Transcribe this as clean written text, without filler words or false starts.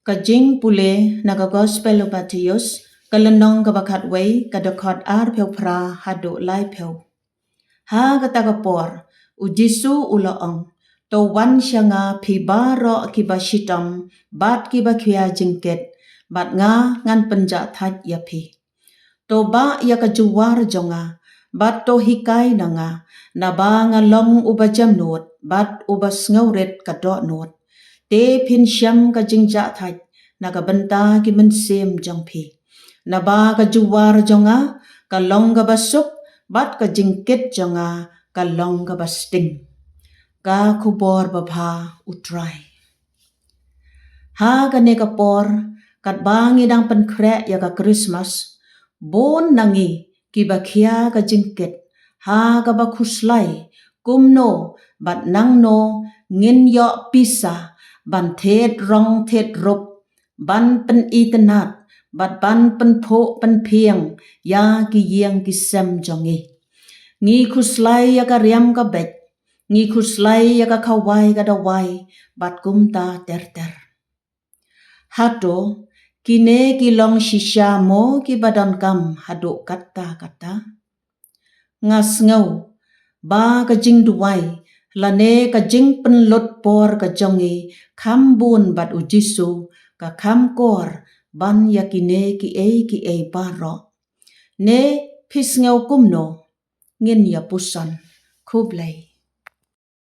Kajing pule naga gospel of Matthias kalanong kabakat way kadakot ar pew pra hado lai pew. Ha katagapor ujisu ulaong to wan siya nga pibaro kiba shitam bat kiba kya jingket bat nga ngan penjathat yapi. To ba ya kajuwar jonga bat to hikay na nga naba nga long uba jamnot bat ubas ngawret kadok not. Te pin syam ka jingjathat nakabanta ki mensem jangpi. Naba ka juwar jonga ka long ka basuk bat ka jingkit jonga ka long ka basting. Ka kubor babha utray. Ha ka nekapor kat bangi dang penkrek ya ka Christmas bon nangi ki bakia ka jingkit ha ka bakuslay kumno bat nangno ngin yo pisa ban thet rong thet rup ban pen itenat bat ban pen po pen piang ya ki yang ki sem jongi ngi kuslay ya ka riam ka bet ngi kuslay ya ka kawai ka dawai bat kumta ter hato kine ki long shisha mo ki badan kam hado kata ngas ngau ba ka jing duwai lane ka jing penlot por ka jongi kambun bat ujisu ka kamkor ban yakine ki e baro ne pis ngau kumno ngin ya pusan kublai